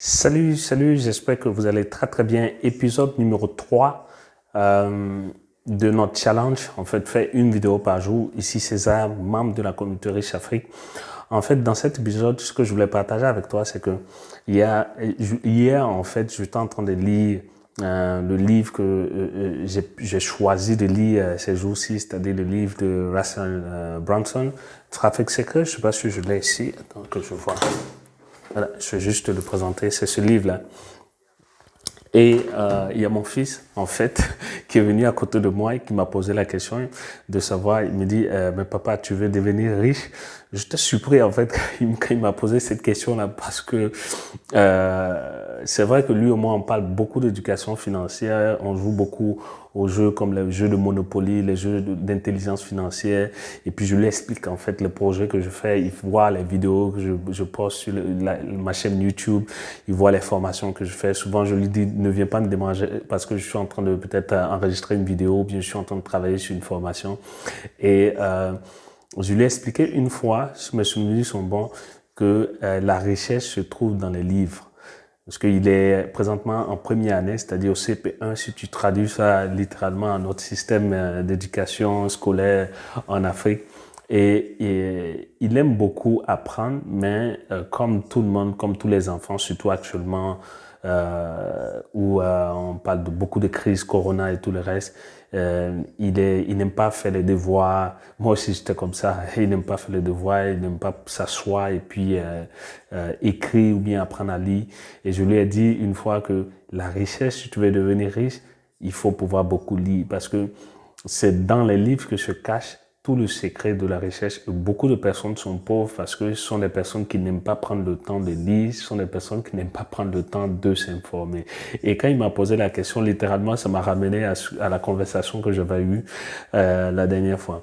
Salut, j'espère que vous allez très bien. Épisode numéro 3 de notre challenge. En fait, faire une vidéo par jour. Ici César, membre de la communauté Riche Afrique. En fait, dans cet épisode, ce que je voulais partager avec toi, c'est que hier, en fait, j'étais en train de lire le livre que j'ai choisi de lire ces jours-ci, c'est-à-dire le livre de Russell Brunson, Trafic secret. Je ne sais pas si je l'ai ici. Attends que je vois. Voilà, je vais juste te le présenter, c'est ce livre-là. Et il y a mon fils, en fait, qui est venu à côté de moi et qui m'a posé la question de savoir, il me dit, mais papa, tu veux devenir riche? J'étais surpris, en fait, quand il m'a posé cette question-là, parce que c'est vrai que lui, au moins, on parle beaucoup d'éducation financière, on joue beaucoup aux jeux comme les jeux de Monopoly, les jeux d'intelligence financière, et puis je lui explique, en fait, le projet que je fais, il voit les vidéos que je poste sur ma chaîne YouTube, il voit les formations que je fais. Souvent, je lui dis, ne viens pas me déranger parce que je suis en train de peut-être enregistrer une vidéo ou bien je suis en train de travailler sur une formation. Et je lui ai expliqué une fois, mes souvenirs sont bons, que la richesse se trouve dans les livres. Parce qu'il est présentement en première année, c'est-à-dire au CP1, si tu traduis ça littéralement à notre système d'éducation scolaire en Afrique. Et il aime beaucoup apprendre, mais comme tout le monde, comme tous les enfants, surtout actuellement, où on parle de beaucoup de crises, Corona et tout le reste, il n'aime pas faire les devoirs. Moi aussi, j'étais comme ça. Il n'aime pas faire les devoirs, il n'aime pas s'asseoir et puis écrire ou bien apprendre à lire. Et je lui ai dit une fois que la richesse, si tu veux devenir riche, il faut pouvoir beaucoup lire parce que c'est dans les livres que se cache tout le secret de la richesse. Beaucoup de personnes sont pauvres parce que ce sont des personnes qui n'aiment pas prendre le temps de lire, ce sont des personnes qui n'aiment pas prendre le temps de s'informer. Et quand il m'a posé la question, littéralement, ça m'a ramené à la conversation que j'avais eue la dernière fois.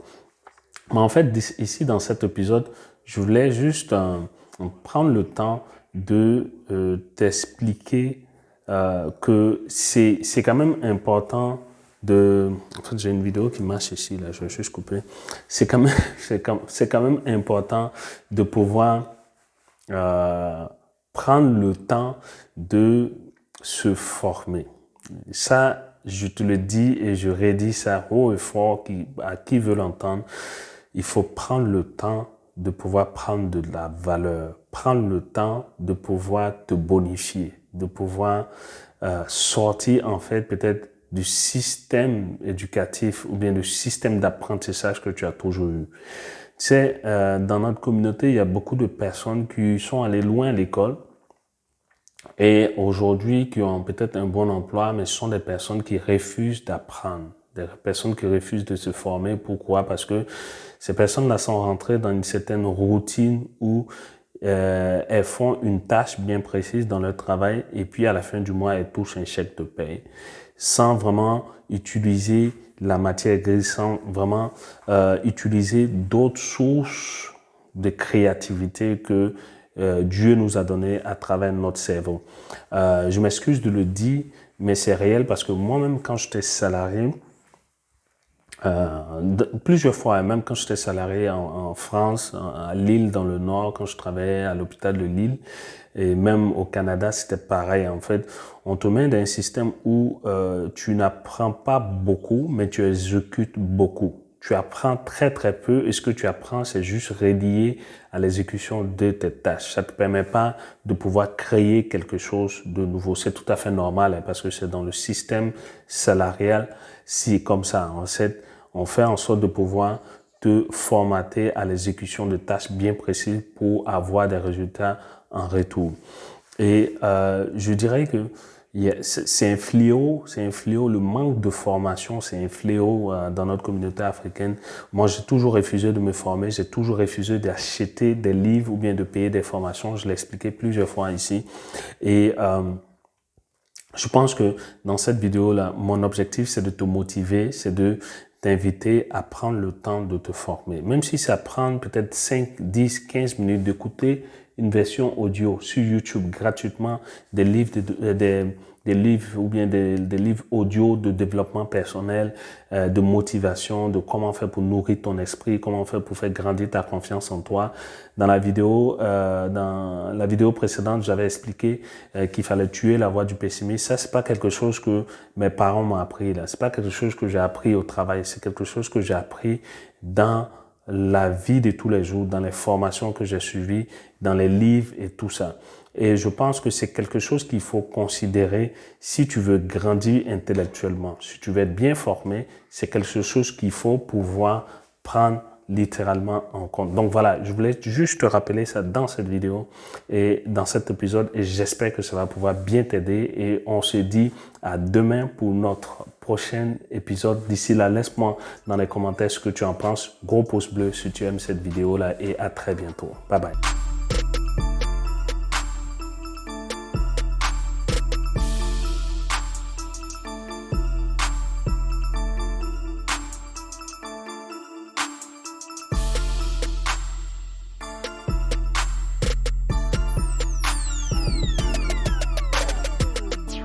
Mais en fait, ici, dans cet épisode, je voulais juste prendre le temps de t'expliquer que c'est quand même important de... En fait, j'ai une vidéo qui marche ici, là, je vais juste couper. C'est quand même, c'est quand même important de pouvoir prendre le temps de se former. Ça, je te le dis et je redis ça haut et fort à qui veut l'entendre. Il faut prendre le temps de pouvoir prendre de la valeur, prendre le temps de pouvoir te bonifier, de pouvoir sortir en fait peut-être du système éducatif ou bien du système d'apprentissage que tu as toujours eu. Tu sais, dans notre communauté, il y a beaucoup de personnes qui sont allées loin à l'école et aujourd'hui qui ont peut-être un bon emploi, mais ce sont des personnes qui refusent d'apprendre, des personnes qui refusent de se former. Pourquoi? Parce que ces personnes-là sont rentrées dans une certaine routine où elles font une tâche bien précise dans leur travail et puis à la fin du mois, elles touchent un chèque de paye sans vraiment utiliser la matière grise, sans vraiment utiliser d'autres sources de créativité que Dieu nous a donné à travers notre cerveau. Je m'excuse de le dire, mais c'est réel parce que moi-même, quand j'étais salarié, plusieurs fois, même quand j'étais salarié en France, à Lille, dans le Nord, quand je travaillais à l'hôpital de Lille, et même au Canada, c'était pareil. En fait, on te met dans un système où tu n'apprends pas beaucoup, mais tu exécutes beaucoup. Tu apprends très peu et ce que tu apprends, c'est juste relié à l'exécution de tes tâches. Ça te permet pas de pouvoir créer quelque chose de nouveau. C'est tout à fait normal hein, parce que c'est dans le système salarial, c'est comme ça. On fait en sorte de pouvoir te formater à l'exécution de tâches bien précises pour avoir des résultats en retour. Et je dirais que c'est un fléau, le manque de formation, c'est un fléau dans notre communauté africaine. Moi, j'ai toujours refusé de me former, j'ai toujours refusé d'acheter des livres ou bien de payer des formations. Je l'ai expliqué plusieurs fois ici. Et je pense que dans cette vidéo-là, mon objectif, c'est de te motiver, c'est de t'inviter à prendre le temps de te former. Même si ça prend peut-être 5, 10, 15 minutes d'écouter une version audio sur YouTube gratuitement, des livres, livres ou bien des livres audio de développement personnel, de motivation, de comment faire pour nourrir ton esprit, comment faire pour faire grandir ta confiance en toi. Dans la vidéo précédente, j'avais expliqué qu'il fallait tuer la voix du pessimisme. Ça, c'est pas quelque chose que mes parents m'ont appris là. C'est pas quelque chose que j'ai appris au travail. C'est quelque chose que j'ai appris dans la vie de tous les jours, dans les formations que j'ai suivies, dans les livres et tout ça. Et je pense que c'est quelque chose qu'il faut considérer si tu veux grandir intellectuellement. Si tu veux être bien formé, c'est quelque chose qu'il faut pouvoir prendre littéralement en compte. Donc voilà, je voulais juste te rappeler ça dans cette vidéo et dans cet épisode et j'espère que ça va pouvoir bien t'aider et on se dit à demain pour notre prochain épisode. D'ici là, laisse-moi dans les commentaires ce que tu en penses. Gros pouce bleu si tu aimes cette vidéo là et à très bientôt. Bye bye.